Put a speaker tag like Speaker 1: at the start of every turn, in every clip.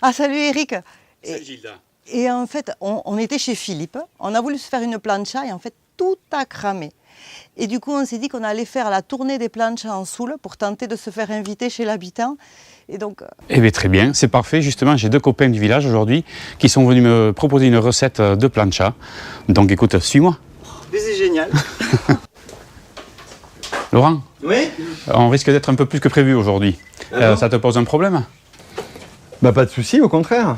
Speaker 1: Ah, salut Eric.
Speaker 2: Salut Gilda.
Speaker 1: Et en fait, on était chez Philippe, on a voulu se faire une plancha et en fait, tout a cramé. Et du coup, on s'est dit qu'on allait faire la tournée des planchas en Soule pour tenter de se faire inviter chez l'habitant. Et donc...
Speaker 2: Eh bien très bien, c'est parfait. Justement, j'ai 2 copains du village aujourd'hui qui sont venus me proposer une recette de plancha. Donc écoute, suis-moi.
Speaker 1: Mais c'est génial.
Speaker 2: Laurent,
Speaker 3: Oui.
Speaker 2: on risque d'être un peu plus que prévu aujourd'hui. Ça te pose un problème?
Speaker 3: Bah pas de souci, au contraire.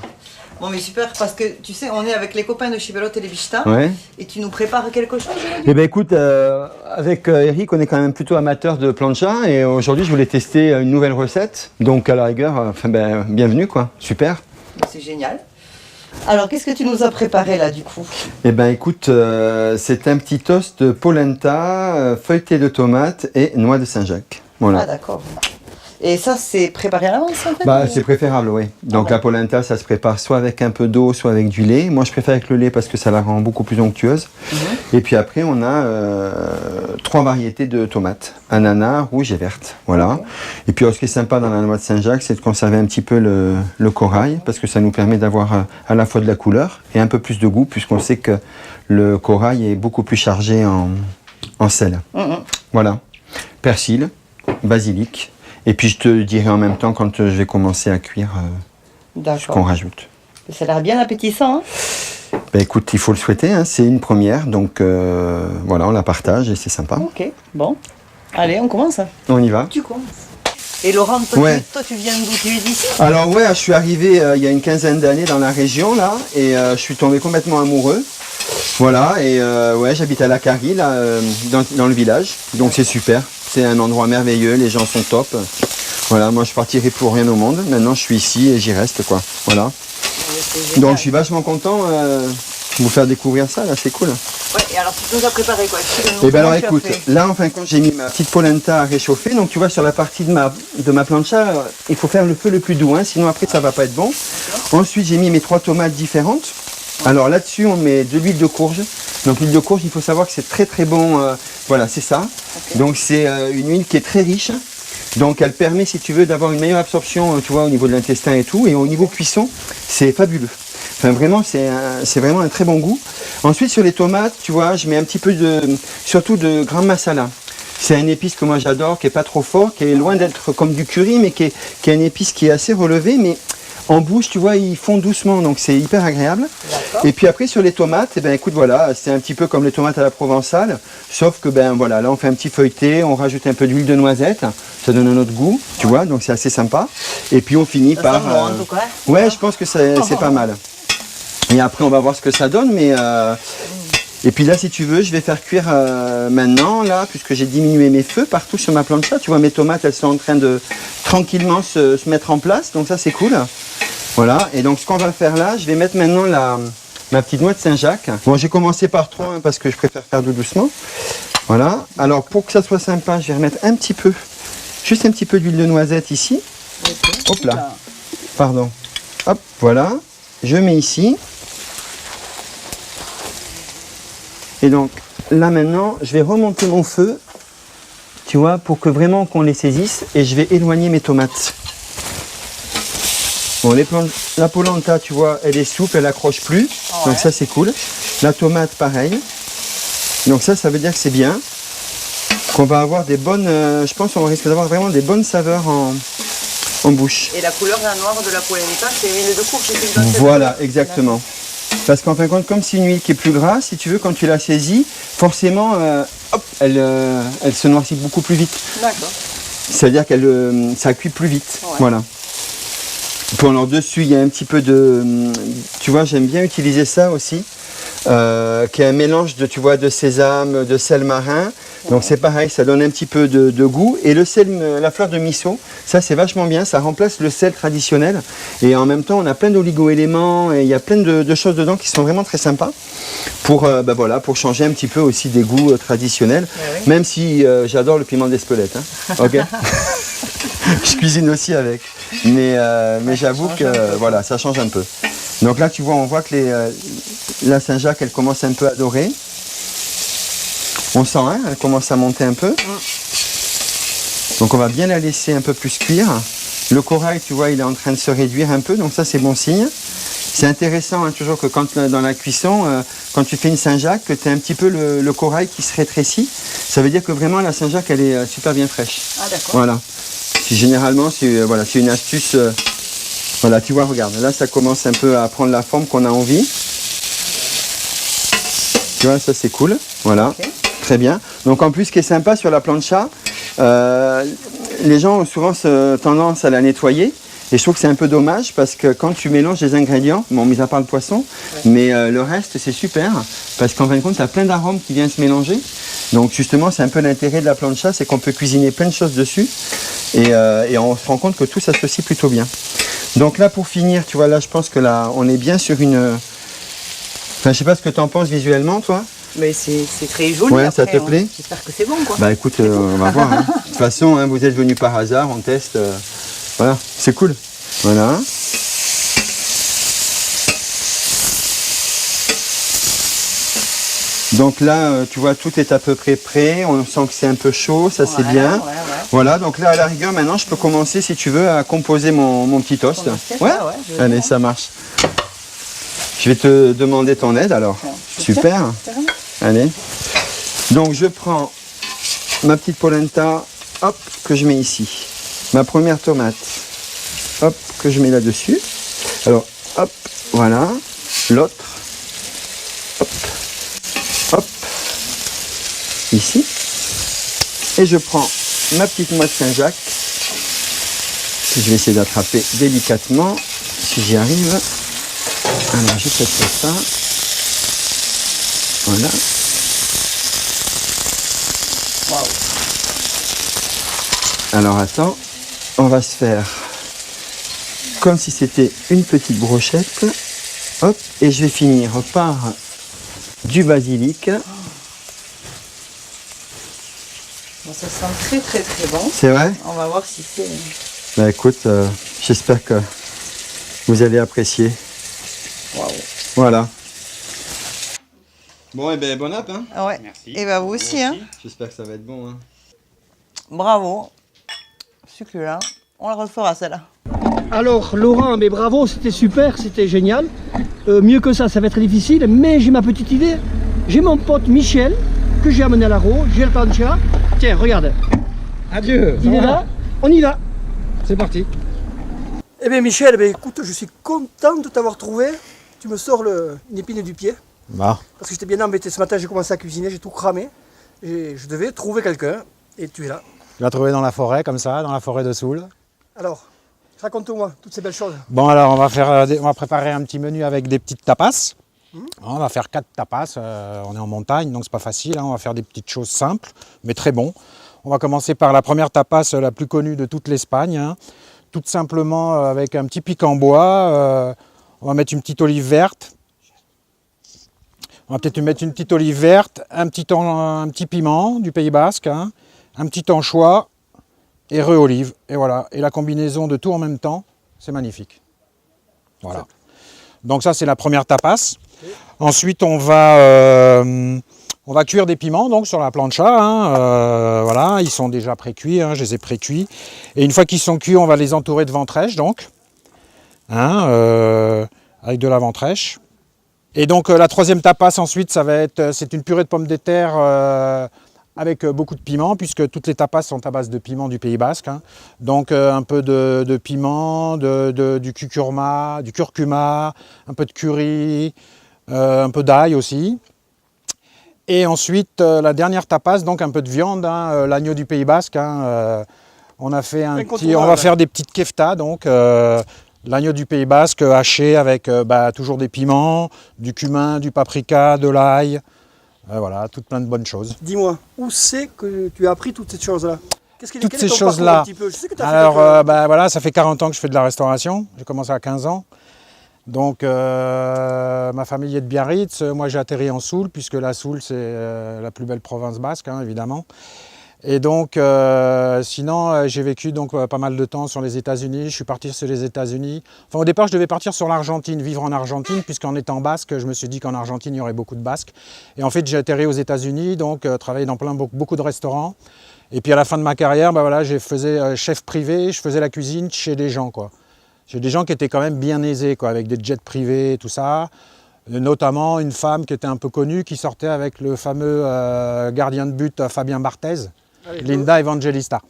Speaker 1: Bon mais super, parce que tu sais, on est avec les copains de chez Bellotte et les Bicheta.
Speaker 3: Ouais.
Speaker 1: Et tu nous prépares quelque chose aujourd'hui?
Speaker 3: Eh ben écoute, avec Eric, on est quand même plutôt amateur de plancha et aujourd'hui je voulais tester une nouvelle recette. Donc à la rigueur, bienvenue quoi, super.
Speaker 1: C'est génial. Alors qu'est-ce que tu nous as préparé là du coup?
Speaker 3: Eh ben écoute, c'est un petit toast de polenta, feuilleté de tomates et noix de Saint-Jacques. Voilà.
Speaker 1: Ah d'accord. Et ça c'est préparé à l'avance en fait?
Speaker 3: Bah c'est préférable, oui. Donc
Speaker 1: ouais.
Speaker 3: la polenta, ça se prépare soit avec un peu d'eau, soit avec du lait. Moi je préfère avec le lait parce que ça la rend beaucoup plus onctueuse. Et puis après on a 3 variétés de tomates, ananas, rouge et verte. Voilà.
Speaker 1: Okay.
Speaker 3: Et puis ce qui est sympa dans la noix de Saint-Jacques, c'est de conserver un petit peu le corail parce que ça nous permet d'avoir à la fois de la couleur et un peu plus de goût puisqu'on sait que le corail est beaucoup plus chargé en sel. Voilà. Persil, basilic. Et puis je te dirai en même temps quand je vais commencer à cuire ce qu'on rajoute.
Speaker 1: Ça a l'air bien appétissant. Hein?
Speaker 3: Ben écoute, il faut le souhaiter, hein, c'est une première, donc voilà, on la partage et c'est sympa.
Speaker 1: Ok, bon. Allez, on commence.
Speaker 3: On y va.
Speaker 1: Tu commences. Et Laurent, toi tu viens d'où? Tu es d'ici?
Speaker 3: Alors ouais, je suis arrivé il y a une quinzaine d'années dans la région là, et je suis tombé complètement amoureux. Voilà, et ouais, j'habite à la Carie, là, dans le village, donc c'est super. C'est un endroit merveilleux, les gens sont top. Voilà, moi je partirai pour rien au monde. Maintenant je suis ici et j'y reste quoi. Voilà. Donc je suis vachement content de vous faire découvrir ça, là, c'est cool.
Speaker 1: Ouais, et alors tu nous as préparé quoi?
Speaker 3: Et ben alors écoute, là en fin de compte j'ai mis ma petite polenta à réchauffer. Donc tu vois sur la partie de ma plancha, il faut faire le feu le plus doux, hein, sinon après ça va pas être bon. Okay. Ensuite j'ai mis mes 3 tomates différentes. Alors là-dessus on met de l'huile de courge. Donc l'huile de courge, il faut savoir que c'est très très bon, voilà c'est ça. Okay. Donc c'est une huile qui est très riche. Donc elle permet, si tu veux, d'avoir une meilleure absorption, tu vois, au niveau de l'intestin et tout. Et au niveau cuisson, c'est fabuleux. Enfin vraiment, c'est vraiment un très bon goût. Ensuite sur les tomates, tu vois, je mets un petit peu surtout de gram masala. C'est un épice que moi j'adore, qui est pas trop fort, qui est loin d'être comme du curry, mais qui est un épice qui est assez relevé, mais en bouche, tu vois, ils font doucement, donc c'est hyper agréable. Et puis après, sur les tomates, eh ben, écoute, voilà, c'est un petit peu comme les tomates à la provençale, sauf que, ben voilà, là, on fait un petit feuilleté, on rajoute un peu d'huile de noisette, ça donne un autre goût, tu vois, donc c'est assez sympa. Et puis on finit par...
Speaker 1: en tout cas.
Speaker 3: Ouais, je pense que c'est pas mal. Et après, on va voir ce que ça donne, mais... Et puis là, si tu veux, je vais faire cuire maintenant, là, puisque j'ai diminué mes feux partout sur ma plancha. Tu vois, mes tomates, elles sont en train de tranquillement se mettre en place, donc ça, c'est cool. Voilà, et donc ce qu'on va faire là, je vais mettre maintenant ma petite noix de Saint-Jacques. Bon, j'ai commencé par 3 hein, parce que je préfère faire tout doucement. Voilà, alors pour que ça soit sympa, je vais remettre un petit peu, juste un petit peu d'huile de noisette ici. Okay. Hop là, pardon. Hop, voilà, je mets ici. Et donc là maintenant, je vais remonter mon feu, tu vois, pour que vraiment qu'on les saisisse, et je vais éloigner mes tomates. Bon, la polenta, tu vois, elle est souple, elle accroche plus, donc ça c'est cool. La tomate, pareil. Donc ça veut dire que c'est bien, qu'on va avoir des bonnes, je pense qu'on risque d'avoir vraiment des bonnes saveurs en bouche.
Speaker 1: Et la couleur noire de la polenta, c'est l'huile de courge.
Speaker 3: Voilà, exactement. Parce qu'en fin de compte, comme c'est une huile qui est plus grasse, si tu veux, quand tu la saisis, forcément, hop, elle se noircit beaucoup plus vite.
Speaker 1: D'accord.
Speaker 3: C'est-à-dire qu'elle ça cuit plus vite. Ouais. Voilà. Puis alors dessus, il y a un petit peu de... Tu vois, j'aime bien utiliser ça aussi, qui est un mélange de, tu vois, de sésame, de sel marin. Donc c'est pareil, ça donne un petit peu de goût. Et le sel, la fleur de miso, ça c'est vachement bien, ça remplace le sel traditionnel. Et en même temps, on a plein d'oligo-éléments et il y a plein de choses dedans qui sont vraiment très sympas pour, voilà, pour changer un petit peu aussi des goûts traditionnels. Oui. Même si j'adore le piment d'Espelette. Hein. Ok. Je cuisine aussi avec. Mais j'avoue que voilà, ça change un peu. Donc là, tu vois, on voit que la Saint-Jacques, elle commence un peu à dorer. On sent, hein, elle commence à monter un peu. Donc on va bien la laisser un peu plus cuire. Le corail, tu vois, il est en train de se réduire un peu, donc ça c'est bon signe. C'est intéressant hein, toujours que quand dans la cuisson, quand tu fais une Saint-Jacques, que tu as un petit peu le corail qui se rétrécit. Ça veut dire que vraiment la Saint-Jacques, elle est super bien fraîche.
Speaker 1: Ah d'accord.
Speaker 3: Voilà. Généralement, c'est voilà, une astuce. Voilà, tu vois, regarde, là ça commence un peu à prendre la forme qu'on a envie. Tu vois, ça c'est cool. Voilà,
Speaker 1: Ok.
Speaker 3: très bien. Donc en plus, ce qui est sympa sur la plancha, les gens ont souvent tendance à la nettoyer. Et je trouve que c'est un peu dommage parce que quand tu mélanges les ingrédients, bon, mis à part le poisson, mais le reste c'est super parce qu'en fin de compte, tu as plein d'arômes qui viennent se mélanger. Donc justement, c'est un peu l'intérêt de la plancha, c'est qu'on peut cuisiner plein de choses dessus et on se rend compte que tout s'associe plutôt bien. Donc là, pour finir, tu vois, là, je pense que là, on est bien sur une... Enfin, je sais pas ce que tu en penses visuellement, toi.
Speaker 1: Mais c'est très joli.
Speaker 3: Ouais,
Speaker 1: après,
Speaker 3: ça te plaît?
Speaker 1: J'espère que c'est bon quoi.
Speaker 3: Bah écoute, on va voir. Hein. De toute façon, hein, vous êtes venus par hasard, on teste. Voilà, c'est cool. Voilà. Donc là, tu vois, tout est à peu près prêt. On sent que c'est un peu chaud, ça c'est bien.
Speaker 1: Ouais.
Speaker 3: Voilà, donc là, à la rigueur, maintenant, je peux commencer, si tu veux, à composer mon petit toast.
Speaker 1: Ton assiette, là, ouais, je veux
Speaker 3: Allez,
Speaker 1: bien.
Speaker 3: ça marche. Je vais te demander ton aide alors. Super.
Speaker 1: Carrément.
Speaker 3: Allez. Donc je prends ma petite polenta, hop, que je mets ici. Ma première tomate, hop, que je mets là-dessus. Alors, hop, voilà. L'autre, hop, hop, ici. Et je prends ma petite noix de Saint-Jacques, que je vais essayer d'attraper délicatement, si j'y arrive. Alors, je fais ça. Voilà.
Speaker 1: Waouh.
Speaker 3: Alors attends, on va se faire comme si c'était une petite brochette. Hop, et je vais finir par du basilic.
Speaker 1: Bon, ça sent très bon.
Speaker 3: C'est vrai?
Speaker 1: On va voir si c'est...
Speaker 3: Bah écoute, j'espère que vous allez apprécier.
Speaker 1: Waouh.
Speaker 3: Voilà. Bon, et ben bon app, hein.
Speaker 1: Ah ouais.
Speaker 2: Merci.
Speaker 1: Et bah vous aussi, hein.
Speaker 3: J'espère que ça va être bon, hein.
Speaker 1: Bravo. Succulent. On la refera celle-là.
Speaker 4: Alors Laurent, mais bravo, c'était super, c'était génial. Mieux que ça va être difficile, mais j'ai ma petite idée. J'ai mon pote Michel, que j'ai amené à l'Aro, j'ai le plancha. Tiens, regarde,
Speaker 5: Adieu.
Speaker 4: il est là, on y va.
Speaker 5: C'est parti.
Speaker 4: Eh bien Michel, écoute, je suis content de t'avoir trouvé. Tu me sors une épine du pied.
Speaker 5: Bah.
Speaker 4: Parce que j'étais bien embêté. Ce matin, j'ai commencé à cuisiner, j'ai tout cramé. Et je devais trouver quelqu'un, et tu es là.
Speaker 5: Tu l'as trouvé dans la forêt, comme ça, dans la forêt de Soule.
Speaker 4: Alors, raconte-moi toutes ces belles choses.
Speaker 5: Bon, alors, on va préparer un petit menu avec des petites tapas. On va faire 4 tapas. On est en montagne, donc c'est pas facile. Hein. On va faire des petites choses simples, mais très bon. On va commencer par la première tapas, la plus connue de toute l'Espagne. Hein. Tout simplement avec un petit pic en bois. On va mettre une petite olive verte. On va peut-être mettre une petite olive verte, un petit piment du Pays Basque, hein, un petit anchois et olive. Et voilà. Et la combinaison de tout en même temps, c'est magnifique. Voilà. Donc ça, c'est la première tapas. Ensuite, on va cuire des piments donc sur la plancha. Hein, voilà, ils sont déjà pré-cuits, hein, je les ai pré-cuits. Et une fois qu'ils sont cuits, on va les entourer de ventrèche, donc, hein, avec de la ventrèche. Et donc la troisième tapas ensuite, c'est une purée de pommes de terre avec beaucoup de piment, puisque toutes les tapas sont à base de piment du Pays Basque. Hein. Donc un peu de piment, du curcuma, un peu de curry, un peu d'ail aussi. Et ensuite la dernière tapas, donc un peu de viande, hein, l'agneau du Pays Basque. Hein, on va faire des petites keftas, donc. L'agneau du Pays Basque haché avec toujours des piments, du cumin, du paprika, de l'ail, voilà, toutes plein de bonnes choses.
Speaker 4: Dis-moi, où c'est que tu as appris toutes ces choses-là?
Speaker 5: Toutes ces choses-là. Alors, voilà, ça fait 40 ans que je fais de la restauration. J'ai commencé à 15 ans. Donc, ma famille est de Biarritz. Moi, j'ai atterri en Soule, puisque la Soule, c'est la plus belle province basque, hein, évidemment. Et donc, sinon, j'ai vécu donc, pas mal de temps sur les États-Unis. Je suis parti sur les États-Unis. Enfin, au départ, je devais partir sur l'Argentine, vivre en Argentine, puisqu'en étant basque, je me suis dit qu'en Argentine, il y aurait beaucoup de Basques. Et en fait, j'ai atterri aux États-Unis, donc travaillé dans beaucoup de restaurants. Et puis à la fin de ma carrière, bah, voilà, je faisais chef privé, je faisais la cuisine chez des gens, quoi. Chez des gens qui étaient quand même bien aisés, quoi, avec des jets privés et tout ça. Notamment une femme qui était un peu connue, qui sortait avec le fameux gardien de but Fabien Barthez. Allez, Linda Evangelista,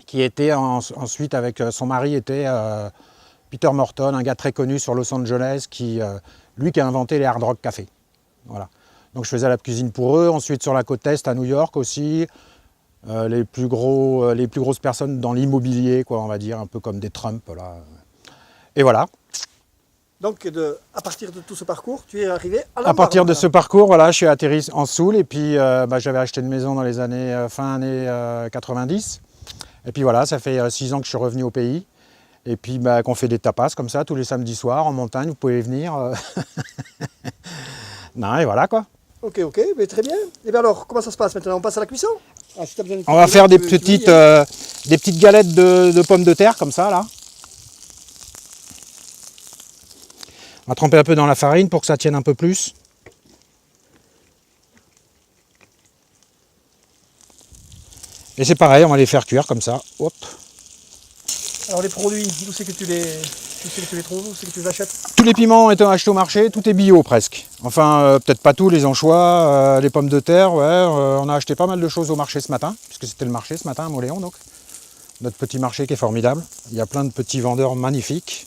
Speaker 5: qui était ensuite avec son mari était Peter Morton, un gars très connu sur Los Angeles, lui qui a inventé les Hard Rock Café. Voilà. Donc je faisais la cuisine pour eux. Ensuite sur la côte est à New York aussi, les plus grosses personnes dans l'immobilier, quoi, on va dire, un peu comme des Trump là. Et voilà.
Speaker 4: Donc à partir de tout ce parcours, tu es arrivé à la
Speaker 5: À partir de ce parcours, voilà, je suis atterri en Soule et puis j'avais acheté une maison dans les années fin années 90. Et puis voilà, ça fait 6 ans que je suis revenu au pays. Et puis qu'on fait des tapas comme ça tous les samedis soirs en montagne, vous pouvez venir. Non, et voilà quoi.
Speaker 4: Ok, mais très bien. Et bien alors, comment ça se passe maintenant? On passe à la cuisson? Si
Speaker 5: on va faire des petites galettes de pommes de terre comme ça là. On va tremper un peu dans la farine pour que ça tienne un peu plus. Et c'est pareil, on va les faire cuire comme ça. Hop.
Speaker 4: Alors les produits, où c'est que tu les trouves, où c'est que tu les achètes?
Speaker 5: Tous les piments étant achetés au marché, tout est bio presque. Enfin, peut-être pas tous, les anchois, les pommes de terre, ouais, on a acheté pas mal de choses au marché ce matin, puisque c'était le marché ce matin à Mauléon, donc. Notre petit marché qui est formidable. Il y a plein de petits vendeurs magnifiques.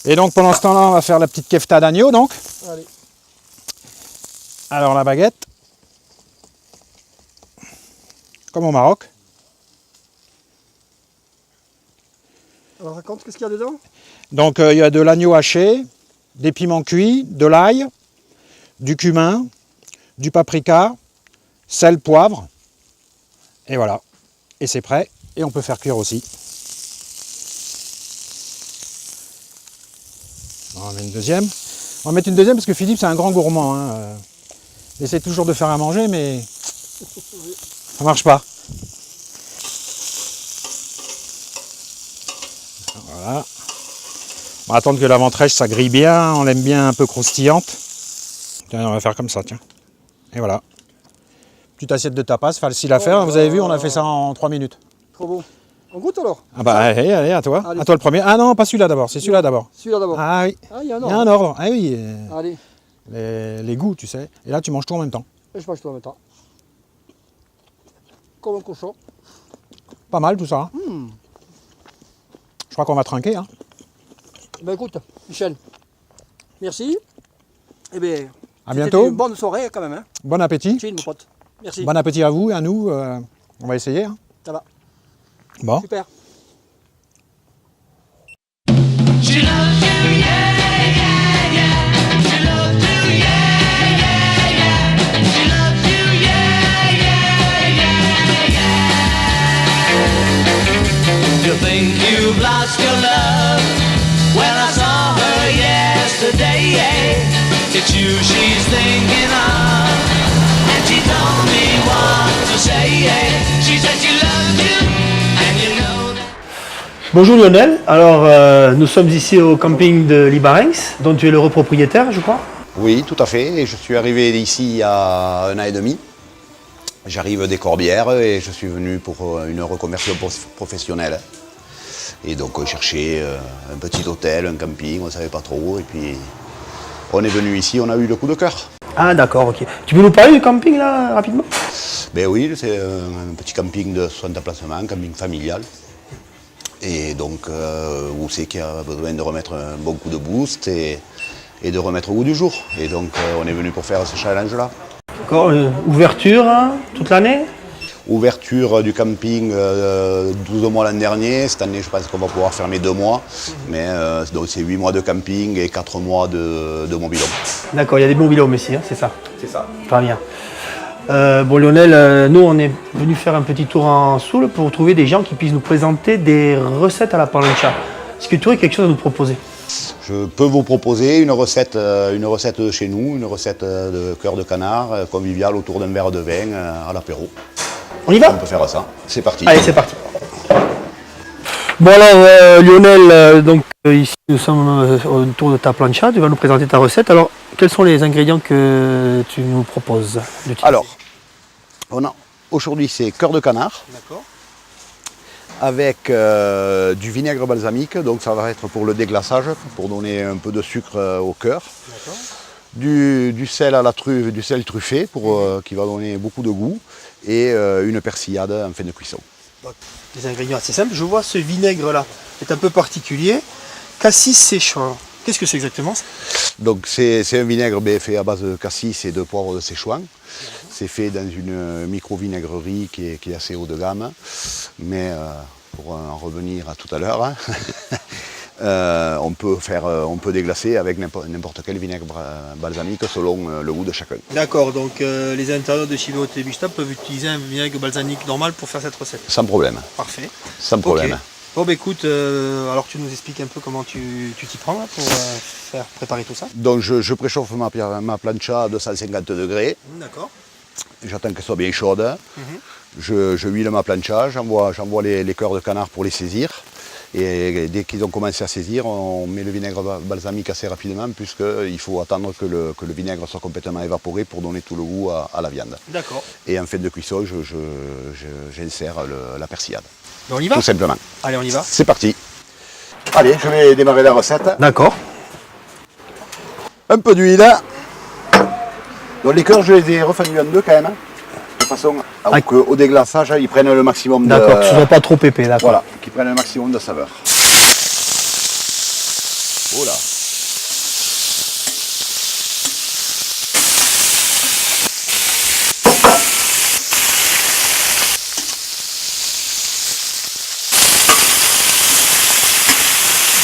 Speaker 5: Et donc pendant ce temps-là, on va faire la petite kefta d'agneau donc.
Speaker 4: Allez.
Speaker 5: Alors la baguette, comme au Maroc.
Speaker 4: Alors raconte, qu'est-ce qu'il y a dedans?
Speaker 5: Donc il y a de l'agneau haché, des piments cuits, de l'ail, du cumin, du paprika, sel, poivre. Et voilà. Et c'est prêt. Et on peut faire cuire aussi. On va mettre une deuxième. On va mettre une deuxième parce que Philippe c'est un grand gourmand. Hein. Il essaie toujours de faire à manger mais ça marche pas. Voilà. On va attendre que la ventrèche ça grille bien. On l'aime bien un peu croustillante. Tiens, on va faire comme ça, tiens. Et voilà. Petite assiette de tapas, facile à faire. Vous avez vu, on a fait ça en 3 minutes.
Speaker 4: Trop beau. On goûte alors?
Speaker 5: Ah bah allez, à toi.
Speaker 4: Allez.
Speaker 5: À toi le premier. Ah non, pas celui-là d'abord, c'est celui-là d'abord.
Speaker 4: Celui-là d'abord.
Speaker 5: Ah oui.
Speaker 4: Ah, il y a un
Speaker 5: Il
Speaker 4: ordre.
Speaker 5: y a un ordre. Ah oui.
Speaker 4: Allez.
Speaker 5: Les goûts, tu sais. Et là, tu manges tout en même temps.
Speaker 4: Et je mange tout en même temps. Comme un cochon.
Speaker 5: Pas mal tout ça. Je crois qu'on va trinquer. Hein.
Speaker 4: Ben écoute, Michel, merci. Et bien,
Speaker 5: à bientôt.
Speaker 4: Une bonne soirée quand même. Hein.
Speaker 5: Bon appétit.
Speaker 4: Chill, mon pote. Merci.
Speaker 5: Bon appétit à vous et à nous. On va essayer. Hein.
Speaker 4: Ça va.
Speaker 5: Bon.
Speaker 4: Super.
Speaker 6: She loves you, yeah, yeah, yeah. She loves you, yeah, yeah, yeah. She loves you, yeah, yeah, yeah, yeah. You think you've lost your love? Well, I saw her yesterday. It's you she's thinking of, and she told me what to say. She said she loves you, and you know that.
Speaker 4: Bonjour Lionel, alors nous sommes ici au camping de Libarenx, dont tu es le propriétaire je crois.
Speaker 7: Oui, tout à fait. Et je suis arrivé ici il y a 1 an et demi. J'arrive des Corbières et je suis venu pour une reconversion professionnelle. Et donc chercher un petit hôtel, un camping, on ne savait pas trop. Et puis on est venu ici, on a eu le coup de cœur.
Speaker 4: Ah d'accord, ok. Tu peux nous parler du camping là rapidement?
Speaker 7: Ben oui, c'est un petit camping de 60 emplacements, un camping familial. Et donc, où c'est qu'il y a besoin de remettre un bon coup de boost et de remettre au goût du jour. Et donc, on est venu pour faire ce challenge-là.
Speaker 4: D'accord, ouverture hein, toute l'année?
Speaker 7: Ouverture du camping 12 mois l'an dernier. Cette année, je pense qu'on va pouvoir fermer 2 mois. Mais donc, c'est 8 mois de camping et 4 mois de mobil-home.
Speaker 4: D'accord, il y a des mobil-homes ici, hein, c'est ça?
Speaker 7: C'est ça.
Speaker 4: Très bien. Bon Lionel, nous on est venu faire un petit tour en Soule pour trouver des gens qui puissent nous présenter des recettes à la plancha. Est-ce que tu aurais quelque chose à nous proposer?
Speaker 7: Je peux vous proposer une recette de chez nous, une recette de cœur de canard convivial autour d'un verre de vin à l'apéro.
Speaker 4: On y va?
Speaker 7: On peut faire ça. C'est parti.
Speaker 4: Allez, c'est parti. Bon alors Lionel, donc ici nous sommes autour de ta plancha, tu vas nous présenter ta recette. Alors quels sont les ingrédients que tu nous proposes d'utiliser?
Speaker 7: Alors, aujourd'hui c'est cœur de canard.
Speaker 4: D'accord.
Speaker 7: Avec du vinaigre balsamique, donc ça va être pour le déglaçage, pour donner un peu de sucre au cœur. Du sel à la truffe, du sel truffé qui va donner beaucoup de goût, et une persillade en fin de cuisson.
Speaker 4: Des ingrédients assez simples. Je vois ce vinaigre là est un peu particulier. Cassis séchant. Qu'est-ce que c'est exactement?
Speaker 7: Donc c'est un vinaigre fait à base de cassis et de poivre de Séchouan. C'est fait dans une micro-vinaigrerie qui est assez haut de gamme. Mais pour en revenir à tout à l'heure, on peut déglacer avec n'importe quel vinaigre balsamique selon le goût de chacun.
Speaker 4: D'accord, donc les internautes de Chivéo Tébusta peuvent utiliser un vinaigre balsamique normal pour faire cette recette.
Speaker 7: Sans problème.
Speaker 4: Parfait.
Speaker 7: Sans problème.
Speaker 4: Ok. Bon bah écoute, alors tu nous expliques un peu comment tu t'y prends là, pour faire préparer tout ça.
Speaker 7: Donc je préchauffe ma plancha à 250 degrés.
Speaker 4: D'accord.
Speaker 7: J'attends qu'elle soit bien chaude. Je huile ma plancha, j'envoie les cœurs de canard pour les saisir. Et dès qu'ils ont commencé à saisir, on met le vinaigre balsamique assez rapidement, puisqu'il faut attendre que le vinaigre soit complètement évaporé pour donner tout le goût à la viande.
Speaker 4: D'accord.
Speaker 7: Et en fin de cuisson, j'insère la persillade.
Speaker 4: Ben on y va?
Speaker 7: Tout simplement.
Speaker 4: Allez, on y va.
Speaker 7: C'est parti. Allez, je vais démarrer la recette.
Speaker 4: D'accord.
Speaker 7: Un peu d'huile. Donc les cœurs, je les ai refendus en deux quand même, de façon à qu'au déglaçage, ils prennent le maximum de...
Speaker 4: D'accord, que ce soit pas trop épais, d'accord.
Speaker 7: Voilà, qu'ils prennent le maximum de saveur. Oh là.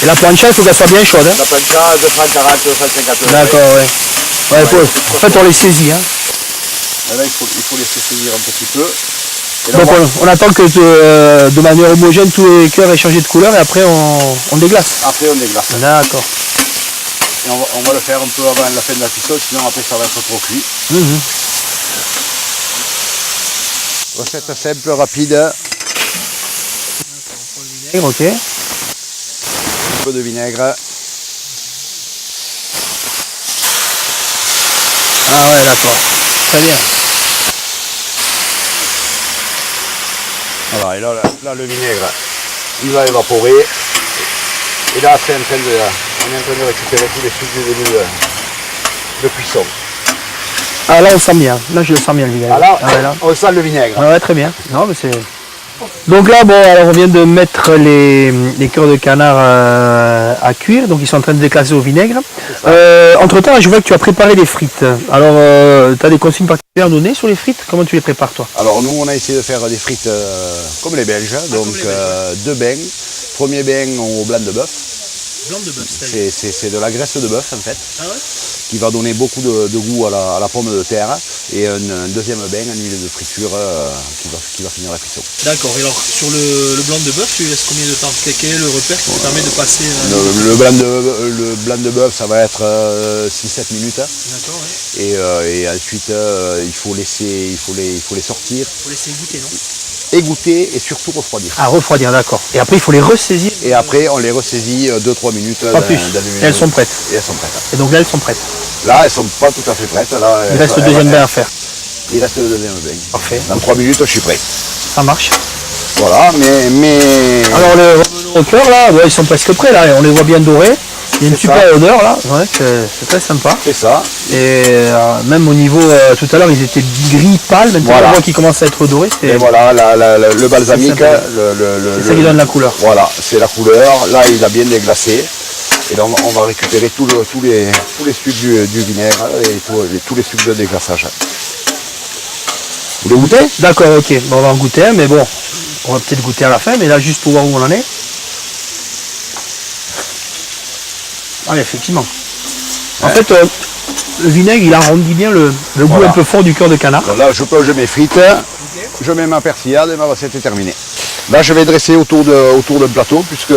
Speaker 4: Et la plancha, il faut qu'elle soit bien chaude. Hein.
Speaker 7: La plancha, 240, 250 degrés.
Speaker 4: D'accord, ouais. Ouais, en fait, on les saisit. Hein.
Speaker 7: Et là, il faut laisser saisir un petit peu. Et là,
Speaker 4: Donc, on attend que de manière homogène, tous les cœurs aient changé de couleur et après, on déglace.
Speaker 7: après, on déglace.
Speaker 4: D'accord.
Speaker 7: Et on va le faire un peu avant la fin de la cuisson, sinon après, ça va être trop cuit. Recette simple, rapide.
Speaker 4: Ok.
Speaker 7: Un peu de vinaigre.
Speaker 4: Ah ouais, d'accord. Très bien.
Speaker 7: Voilà, et là, le vinaigre, il va évaporer. Et là, on est en train de récupérer tous les sucres du début de cuisson.
Speaker 4: Ah là, on sent bien. Là, je le sens bien, le vinaigre.
Speaker 7: Ah là,
Speaker 4: ouais, là.
Speaker 7: on sent le vinaigre.
Speaker 4: Ah ouais, très bien. Non, mais c'est... Donc là, bon, alors on vient de mettre les cœurs de canard à cuire, donc ils sont en train de déclasser au vinaigre. Entre temps, je vois que tu as préparé des frites. Alors, tu as des consignes particulières à donner sur les frites? Comment tu les prépares, toi?
Speaker 7: Alors nous, on a essayé de faire des frites comme les Belges, donc deux bains. Premier bain au blanc de bœuf.
Speaker 4: Blanc de bœuf,
Speaker 7: c'est de la graisse de bœuf en fait,
Speaker 4: ah ouais,
Speaker 7: qui va donner beaucoup de goût à la pomme de terre, et un deuxième bain en huile de friture qui va finir la cuisson.
Speaker 4: D'accord, et alors sur le blanc de bœuf, tu laisses combien de temps? Quel est le repère qui te permet de passer
Speaker 7: Le blanc de bœuf, ça va être 6-7 minutes.
Speaker 4: D'accord, ouais.
Speaker 7: Et ensuite, il faut les sortir,
Speaker 4: Il faut laisser goûter, non?
Speaker 7: égoutter et surtout refroidir.
Speaker 4: Ah, refroidir, d'accord. Et après, il faut les ressaisir.
Speaker 7: Et après, on les ressaisit 2-3 minutes.
Speaker 4: Pas plus. Et elles sont prêtes.
Speaker 7: Et elles sont prêtes.
Speaker 4: Et donc là, elles sont prêtes.
Speaker 7: Là, elles sont pas tout à fait prêtes. Là,
Speaker 4: Il reste le deuxième bain à faire.
Speaker 7: Il reste le deuxième bain.
Speaker 4: Parfait.
Speaker 7: Dans 3 minutes, je suis prêt.
Speaker 4: Ça marche.
Speaker 7: Voilà, mais...
Speaker 4: Alors, revenons au cœur, là, ouais, ils sont presque prêts, là. On les voit bien dorés. Il y a une super odeur, là. Ouais, c'est très sympa.
Speaker 7: C'est ça.
Speaker 4: Et même au niveau, tout à l'heure, ils étaient gris pâle. Maintenant,
Speaker 7: Voilà.
Speaker 4: on voit qu'ils commencent à être dorés.
Speaker 7: Et voilà, le balsamique,
Speaker 4: C'est ça qui donne la couleur.
Speaker 7: Voilà, c'est la couleur. Là, il a bien déglacé. Et là, on va récupérer tous les sucs du vinaigre et tous les sucs de déglaçage. Vous voulez goûter?
Speaker 4: D'accord, ok. Bon, on va en goûter un, mais bon, on va peut-être goûter à la fin, mais là, juste pour voir où on en est. Ah, effectivement. En fait, le vinaigre, il arrondit bien le goût
Speaker 7: Voilà.
Speaker 4: un peu fort du cœur de canard.
Speaker 7: Donc là, je plonge mes frites, je mets ma persillade et ma recette est terminée. Là, je vais dresser autour d'un plateau, puisque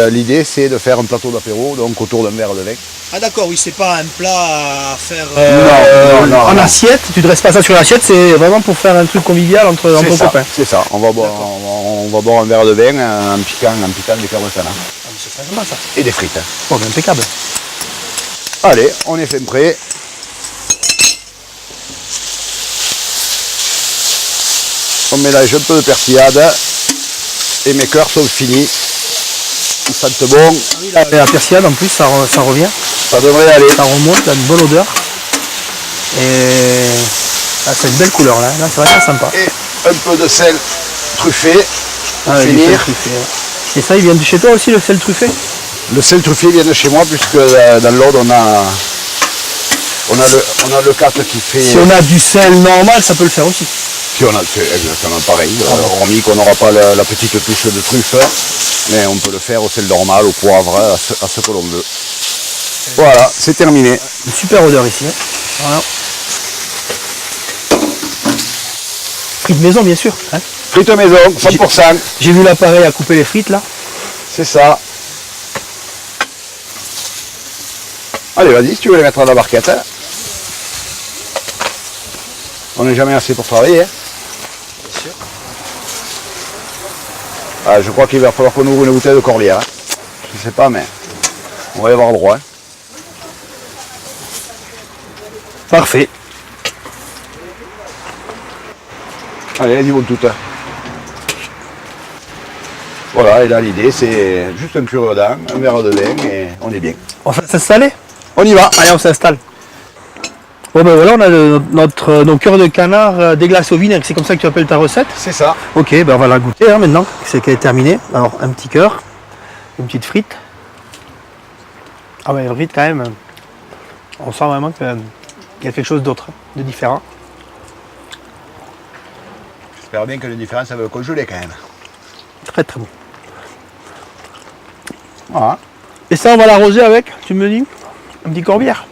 Speaker 7: l'idée, c'est de faire un plateau d'apéro, donc autour d'un verre de vin.
Speaker 8: Ah d'accord, oui, c'est pas un plat à faire...
Speaker 7: Non,
Speaker 4: En
Speaker 7: non.
Speaker 4: assiette, tu dresses pas ça sur l'assiette, c'est vraiment pour faire un truc convivial entre copains.
Speaker 7: C'est ça, on va boire un verre de vin, un piquant des cabossana.
Speaker 4: Ah, mais c'est très sympa ça.
Speaker 7: Et des frites.
Speaker 4: Bon, ben, impeccable.
Speaker 7: Allez, on est fin prêt. On mélange un peu de persillade et mes cœurs sont finis. Ils sentent bon,
Speaker 4: Et la persillade en plus, ça revient,
Speaker 7: ça devrait aller.
Speaker 4: ça remonte, ça a une bonne odeur. Et ah, c'est une belle couleur là, là c'est vraiment sympa.
Speaker 7: Et un peu de sel truffé pour
Speaker 4: Ah, du
Speaker 7: finir.
Speaker 4: sel truffé, ouais. Et ça, il vient de chez toi aussi, le sel truffé?
Speaker 7: Le sel truffé vient de chez moi puisque dans l'Aude on a le 4 qui fait.
Speaker 4: Si on a du sel normal, ça peut le faire aussi.
Speaker 7: Puis on a c'est exactement pareil. Hormis qu'on n'aura pas la petite touche de truffe, mais on peut le faire au sel normal, au poivre, à ce que l'on veut. Voilà, c'est terminé.
Speaker 4: Une super odeur ici. Hein. Voilà. Frites maison, bien sûr. Hein.
Speaker 7: Frites maison, 100%.
Speaker 4: J'ai vu l'appareil à couper les frites là.
Speaker 7: C'est ça. Allez, vas-y, si tu veux les mettre dans la barquette. Hein. On n'est jamais assez pour travailler. Hein. Bien sûr. Ah, je crois qu'il va falloir qu'on ouvre une bouteille de Corbière. Hein. Je sais pas, mais on va y avoir le droit. Hein.
Speaker 4: Parfait.
Speaker 7: Allez, elles y vont toutes. Voilà, et là l'idée c'est juste un cure-dent, un verre de vin et on est bien.
Speaker 4: On va s'installer?
Speaker 7: On y va.
Speaker 4: Allez, on s'installe. Bon ben voilà, on a nos cœurs de canard déglacés au vinaigre, c'est comme ça que tu appelles ta recette?
Speaker 7: C'est ça.
Speaker 4: Ok, ben on va la goûter hein, maintenant, c'est qu'elle est terminée. Alors un petit cœur, une petite frite. Ah ben une frite quand même, on sent vraiment qu'il y a quelque chose d'autre, de différent.
Speaker 7: J'espère bien que la différence ça va le congeler quand même.
Speaker 4: Très très bon.
Speaker 7: Voilà.
Speaker 4: Et ça on va l'arroser avec, tu me dis, un petit corbière.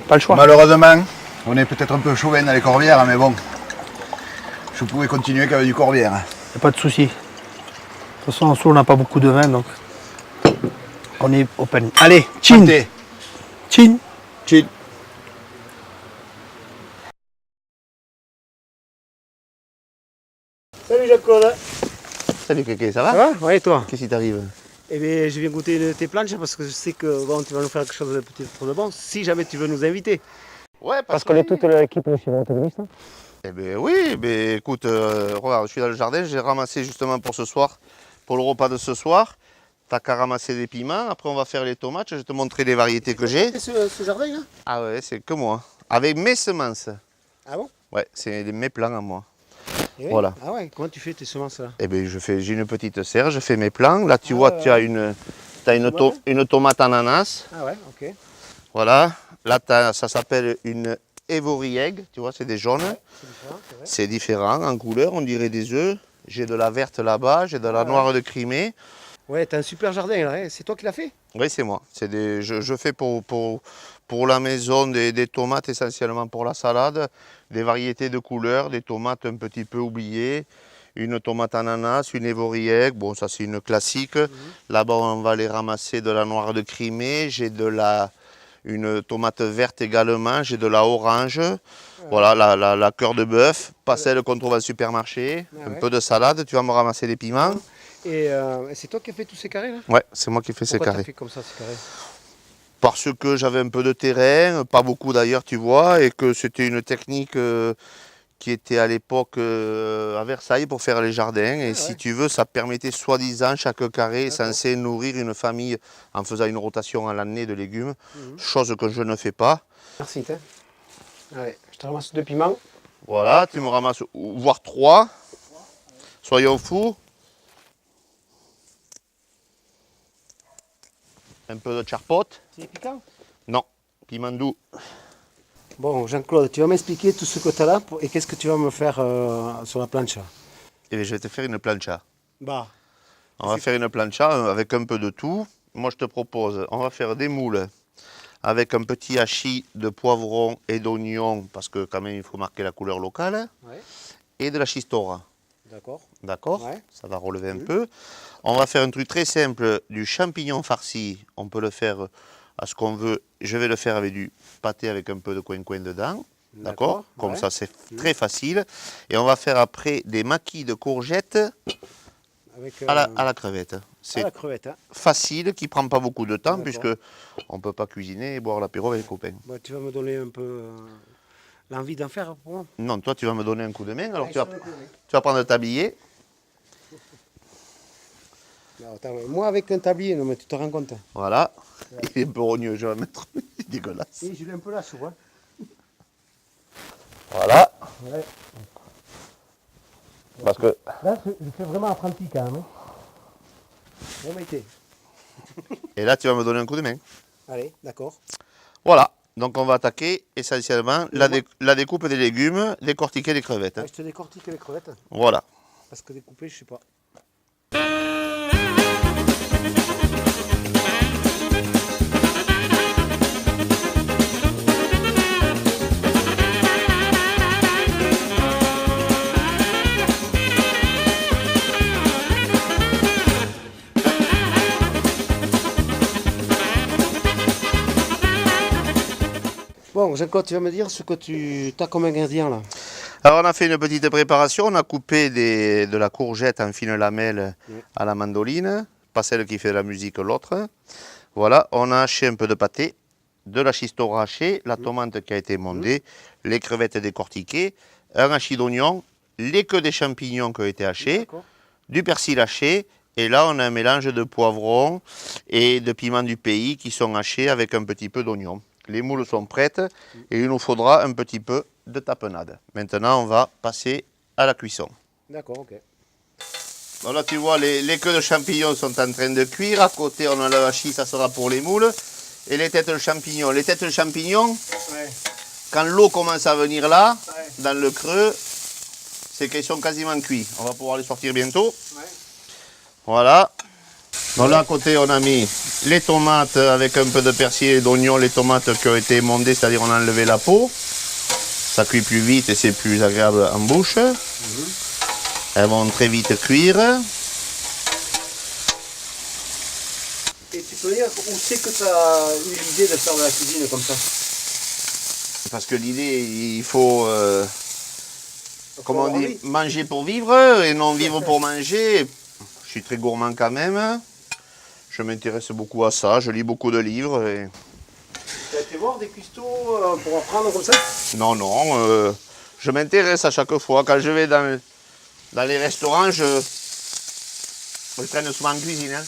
Speaker 4: Pas le choix.
Speaker 7: Malheureusement, on est peut-être un peu chauvin dans les corbières, mais bon, je pouvais continuer qu'avec du corbière.
Speaker 4: Y a pas de souci. De toute façon en dessous on n'a pas beaucoup de vin donc on est open. Allez, chin,
Speaker 7: Santé.
Speaker 4: chin.
Speaker 7: Chill.
Speaker 8: Salut Jacques-Claude.
Speaker 7: Salut Kéké, ça va?
Speaker 8: Ça va? Ouais, et toi?
Speaker 7: Qu'est-ce qui t'arrive?
Speaker 8: Eh bien, je viens goûter une de tes planches parce que je sais que bon, tu vas nous faire quelque chose de peut-être pour de bon, si jamais tu veux nous inviter.
Speaker 7: Ouais,
Speaker 8: Parce qu'on est toute l'équipe chez Montélimiste.
Speaker 7: Eh bien oui, mais écoute, regarde, je suis dans le jardin, j'ai ramassé justement pour ce soir, pour le repas de ce soir. T'as qu'à ramasser des piments, après on va faire les tomates, je vais te montrer les variétés que j'ai.
Speaker 8: Ce jardin là?
Speaker 7: Ah ouais, c'est que moi, avec mes semences.
Speaker 8: Ah bon?
Speaker 7: Ouais, c'est mes plants à moi.
Speaker 8: Eh oui.
Speaker 7: Voilà.
Speaker 8: Ah ouais, comment tu fais tes semences là?
Speaker 7: Eh bien j'ai une petite serre, je fais mes plants. Là tu vois, tu as une tomate ananas.
Speaker 8: Ah ouais, ok.
Speaker 7: Voilà. Là ça s'appelle une Ivory Egg, tu vois, c'est des jaunes.
Speaker 8: C'est différent, c'est vrai.
Speaker 7: C'est différent en couleur, on dirait des œufs. J'ai de la verte là-bas, j'ai de la noire de Crimée.
Speaker 8: Ouais, t'as un super jardin là, hein. C'est toi qui l'as fait?
Speaker 7: Oui, c'est moi. Je fais pour la maison des tomates essentiellement pour la salade, des variétés de couleurs, des tomates un petit peu oubliées, une tomate ananas, une Ivory Egg, bon ça c'est une classique. Là-bas on va les ramasser de la noire de Crimée, j'ai une tomate verte également, j'ai de la orange, voilà la cœur de bœuf, pas celle qu'on trouve au supermarché, un peu de salade, tu vas me ramasser des piments.
Speaker 8: Et c'est toi qui as fait tous ces carrés là?
Speaker 7: Ouais, c'est moi qui fais ces
Speaker 8: Pourquoi
Speaker 7: carrés.
Speaker 8: t'as fait comme ça ces carrés?
Speaker 7: Parce que j'avais un peu de terrain, pas beaucoup d'ailleurs tu vois, et que c'était une technique qui était à l'époque à Versailles pour faire les jardins. Et si tu veux, ça permettait soi-disant, chaque carré est censé nourrir une famille en faisant une rotation à l'année de légumes, chose que je ne fais pas.
Speaker 8: Merci. Hein. Allez, je te ramasse 2 piments.
Speaker 7: Voilà, tu me ramasses, voire 3, soyons fous. Un peu de charpote.
Speaker 8: C'est piquant?
Speaker 7: Non, piment doux.
Speaker 8: Bon, Jean-Claude, tu vas m'expliquer tout ce que tu as là et qu'est-ce que tu vas me faire sur la plancha?
Speaker 7: Et bien, je vais te faire une plancha.
Speaker 8: Bah,
Speaker 7: On va faire une plancha avec un peu de tout. Moi, je te propose, on va faire des moules avec un petit hachis de poivron et d'oignon, parce que quand même, il faut marquer la couleur locale,
Speaker 8: ouais,
Speaker 7: et de la chistora.
Speaker 4: D'accord.
Speaker 7: D'accord?
Speaker 4: Ouais.
Speaker 7: Ça va relever un peu. On va faire un truc très simple, du champignon farci. On peut le faire à ce qu'on veut. Je vais le faire avec du pâté avec un peu de coin-coin dedans. D'accord? Comme
Speaker 4: ouais.
Speaker 7: ça, c'est très facile. Et on va faire après des maquis de courgettes
Speaker 4: Avec,
Speaker 7: à la crevette.
Speaker 4: à
Speaker 7: C'est
Speaker 4: la crevette. Hein.
Speaker 7: facile, qui ne prend pas beaucoup de temps,
Speaker 4: D'accord.
Speaker 7: puisque on ne peut pas cuisiner et boire l'apéro avec les copains.
Speaker 4: Bah, tu vas me donner un peu l'envie d'en faire pour moi.
Speaker 7: Non, toi, tu vas me donner un coup de main. Alors,
Speaker 4: Ouais,
Speaker 7: tu vas,
Speaker 4: je te le connais.
Speaker 7: tu vas prendre le tablier.
Speaker 4: Non, attends, moi avec un tablier, non mais tu te rends compte.
Speaker 7: Voilà. Il est un peu rogneux, je vais mettre. Il est dégueulasse.
Speaker 4: Et je l'ai un peu là, tu vois.
Speaker 7: Voilà.
Speaker 4: Ouais.
Speaker 7: Parce que
Speaker 4: Là, je fais vraiment apprenti quand même. Hein. Bon, Maïté.
Speaker 7: Et là, tu vas me donner un coup de main.
Speaker 4: Allez, d'accord.
Speaker 7: Voilà. Donc, on va attaquer essentiellement la découpe des légumes, décortiquer les crevettes.
Speaker 4: Ouais, je te décortique les crevettes.
Speaker 7: Voilà.
Speaker 4: Parce que découper, je sais pas. Bon, Jean-Claude, tu vas me dire ce que tu as comme ingrédient là.
Speaker 7: Alors, on a fait une petite préparation. On a coupé de la courgette en fines lamelles à la mandoline. Pas celle qui fait la musique, l'autre. Voilà. On a haché un peu de pâté, de la chistora hachée, la tomate qui a été mondée, les crevettes décortiquées, un hachis d'oignon, les queues des champignons qui ont été hachés, du persil haché. Et là, on a un mélange de poivrons et de piments du pays qui sont hachés avec un petit peu d'oignon. Les moules sont prêtes et il nous faudra un petit peu de tapenade. Maintenant, on va passer à la cuisson.
Speaker 4: D'accord, ok.
Speaker 7: Donc là, tu vois, les queues de champignons sont en train de cuire. À côté, on a le hachis, ça sera pour les moules. Et les têtes de champignons. Les têtes de champignons, quand l'eau commence à venir là, dans le creux, c'est qu'ils sont quasiment cuits. On va pouvoir les sortir bientôt. Voilà. Donc là, à côté, on a mis les tomates avec un peu de persil et d'oignon. Les tomates qui ont été mondées, c'est-à-dire on a enlevé la peau. Ça cuit plus vite et c'est plus agréable en bouche. Elles vont très vite cuire.
Speaker 4: Et tu peux dire où c'est que tu as eu l'idée de faire de la cuisine comme ça?
Speaker 7: Parce que l'idée, il faut, comment on dit, manger pour vivre et non vivre pour manger. Je suis très gourmand quand même. Je m'intéresse beaucoup à ça. Je lis beaucoup de livres. Et...
Speaker 4: Tu as été voir des cuistots pour apprendre comme ça?
Speaker 7: Non, non. Je m'intéresse à chaque fois. Quand je vais dans les restaurants, je traîne souvent en cuisine. Hein.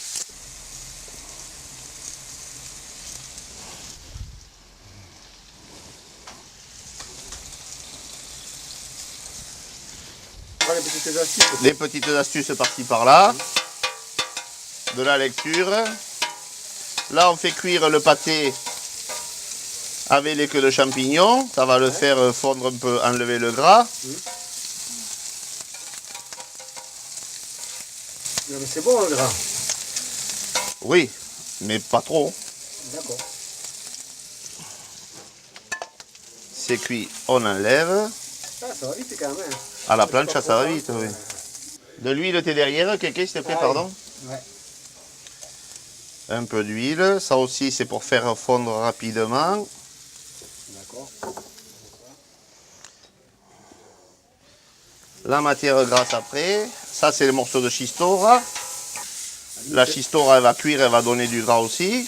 Speaker 4: Les petites astuces.
Speaker 7: Des petites astuces par-ci par-là. De la lecture. Là, on fait cuire le pâté avec les queues de champignons. Ça va le faire fondre un peu, enlever le gras.
Speaker 4: Non, mais c'est bon le gras.
Speaker 7: Oui, mais pas trop.
Speaker 4: D'accord.
Speaker 7: C'est cuit, on enlève.
Speaker 4: Ah, ça va vite quand même. Hein.
Speaker 7: À la planche, ça va vite, oui. De l'huile, t'es derrière, quelqu'un, s'il te plaît, pardon?
Speaker 4: Ouais.
Speaker 7: Un peu d'huile. Ça aussi, c'est pour faire fondre rapidement.
Speaker 4: D'accord.
Speaker 7: La matière grasse après. Ça, c'est les morceaux de chistora. La chistora, elle va cuire, elle va donner du gras aussi.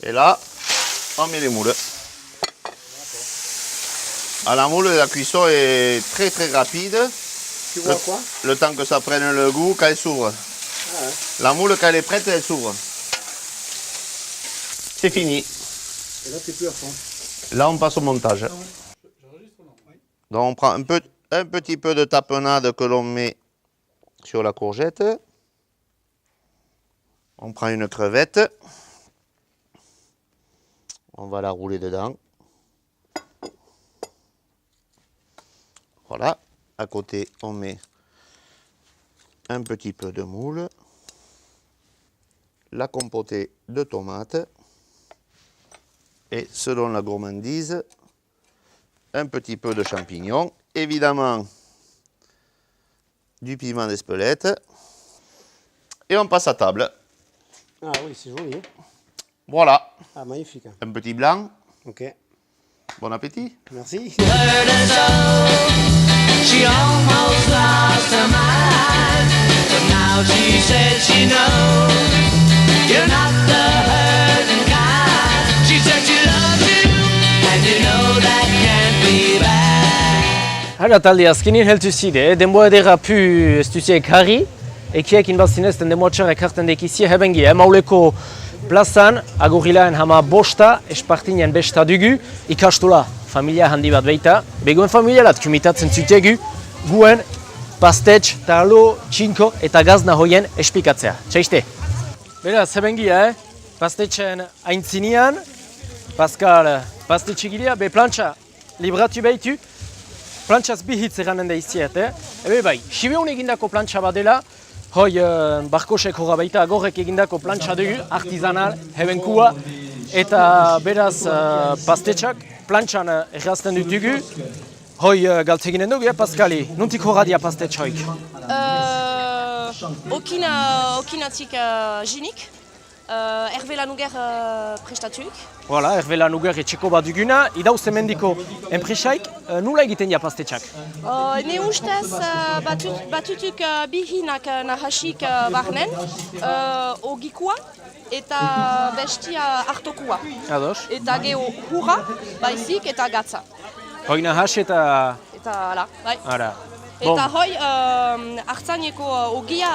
Speaker 7: Et là, on met les moules. À la moule, la cuisson est très très rapide.
Speaker 4: Tu vois quoi?
Speaker 7: Le temps que ça prenne le goût quand elle s'ouvre.
Speaker 4: Ah ouais.
Speaker 7: La moule, quand elle est prête, elle s'ouvre. C'est fini.
Speaker 4: Et là, tu es plus à fond.
Speaker 7: Là, on passe au montage. Donc, on prend un petit peu de tapenade que l'on met sur la courgette. On prend une crevette. On va la rouler dedans. Voilà. À côté, on met un petit peu de moule. La compotée de tomates. Et selon la gourmandise, un petit peu de champignons. Évidemment,
Speaker 9: du piment d'Espelette. Et on passe à table.
Speaker 8: Ah oui, c'est joli.
Speaker 9: Voilà,
Speaker 8: Ah, magnifique.
Speaker 9: un petit blanc.
Speaker 8: Ok,
Speaker 9: Bon appétit.
Speaker 8: merci.
Speaker 6: Heard her so, she almost lost her mind. But now she says she knows you're not the hurting kind. She said she loves you, and you know that can't be bad.
Speaker 10: Hala talde azkenin heltu zide, denboa edera pu ez duzie ekarri, ekiekin bazinezten denboa txarrak hartzen dekizie, hebengi, mauleko plazan, agurrilaen hama bosta, espartinen besta dugu, ikastola, familia handi bat beita, begoen familialat kumitatzen zutegu, guen, pastetx, talo, txinko eta gazna hoien esplikatzea. Txaiste? Beraz, hebengi, pastetxen aintzinean, Pascal, pastetxigilea, be plantxa libratu behitu, plantxaz bihitz eranen da iziet, ebe bai, Sibeon egindako plantxa badela, hoi barkosek horra baita agorrek egindako plantxa dugu, artizanal, hebenkua, eta beraz pastetxak plantxan errazten dutugu, hoi galtzeginen dugu, Pascali, nuntik horra dia pastetxoik?
Speaker 11: Okinatik jinik, Hervé Lanuger prestatuk.
Speaker 10: Voilà, Hervé Lanuger etxeko bat duguna, idauz emendiko enpresaik, nula egiten dia pastetxak?
Speaker 11: Ne ustez batutuk bihinak nahasik barnen, ogikua eta bestia hartokua.
Speaker 10: Ados.
Speaker 11: Eta geho hurra, baizik eta gatza.
Speaker 10: Hoi nahas eta...
Speaker 11: Eta ala, bai.
Speaker 10: Ara.
Speaker 11: Eta hoi hartzaineko ogia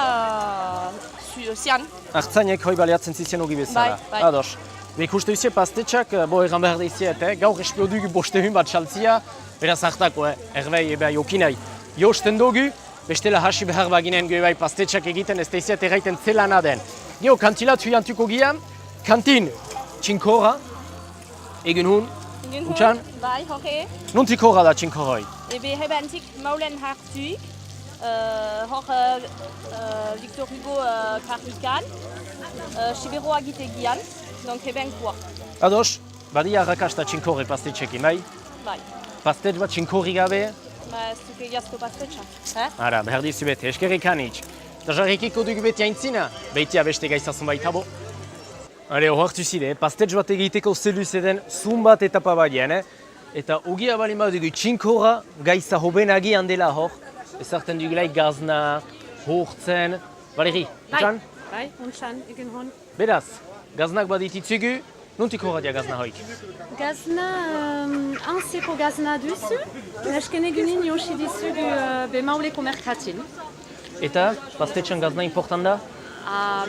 Speaker 11: zian.
Speaker 10: Hartzainek hoi baliatzen zizien ogi bezala.
Speaker 11: Bai.
Speaker 10: Ados. Bek uste duzie pastetxak, bo egan behar daiziet, gaur espio dugu bostehun bat saltzia, beraz hartako, erbei ebai okinai. Josten dugu, bestela hasi behar baginen gehu bai pastetxak egiten ez daiziet erraiten zelana den. Geo kantilatu jantuko gian, kantin txinkora, egin hun, utxan?
Speaker 11: Bai, hori.
Speaker 10: Nuntik horra da txinkoroi?
Speaker 11: Ebe hebentik maulen hartuik, hor Victor Hugo karrikan, Siberoa gitegian, donc hebenkua.
Speaker 10: Ados, badia arrakasta txinkore pastetxekin, bai?
Speaker 11: Bai.
Speaker 10: Pastetx bat txinkori gabe?
Speaker 11: Ba, ez duke egiazko pastetxa.
Speaker 10: Ara, behar dizu bete, eskerrik anitz. Eta jarrikiko dugu beti aintzina, behitia beste gaizazun baita bo. Hore, hoartu zide, pastetx bat egiteko zeluz eden zun bat etapa badien, Eta ogia bali ma dugu txinkora gaiza hobenagi handela hor. Ezarten dugulaik gazna, hortzen, Valeri, untxan?
Speaker 11: Bai, untxan, egin hon.
Speaker 10: Beraz, gaznak badititzugu, nuntik horra dia gazna hoik?
Speaker 11: Gazna, anzeko gazna duzu, nesken egunin josi dizugu mauleko merkatin.
Speaker 10: Eta, pastetxan gazna important da?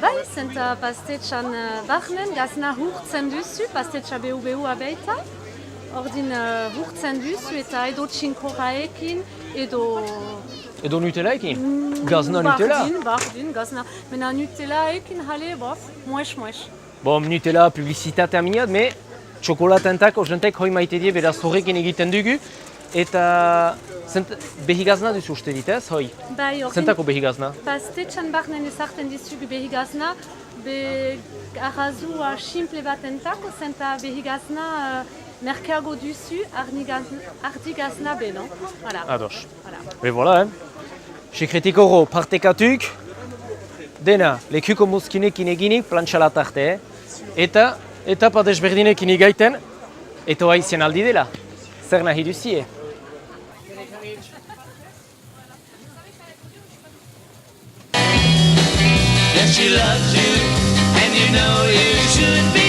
Speaker 11: Bai, zenta pastetxan barnen gazna hurtzen duzu, pastetxa behu abeita. Ordin hurtzen duzu eta edo txinkoraekin,
Speaker 10: Edo Nutella-ekin? Gazna Nutella?
Speaker 11: Bardin, gazna. Mena Nutella-ekin hale, bof, moes.
Speaker 10: Bom, Nutella publizitatea minat, me txokolatentak ozentek hoi maite die beraz horrekin egiten dugu. Eta behi gazna duzu uste dit ez, hoi?
Speaker 11: Bai,
Speaker 10: Zentako behi gazna?
Speaker 11: Pastetxan barnen ezartzen dizugu behi gazna, arrazua simple batentako, zenta behi gazna merkeago duzu, ardi gazna beno.
Speaker 10: Ados. Be voilà, Sekretiko hor partekatuk, dena lekuko mozkinekin eginik plantxalat arte, eta etapa desberdinekin igaiten, eta haizien aldi dela. Zer nahi duzie?
Speaker 6: Yes, she loves you, and you know you should be.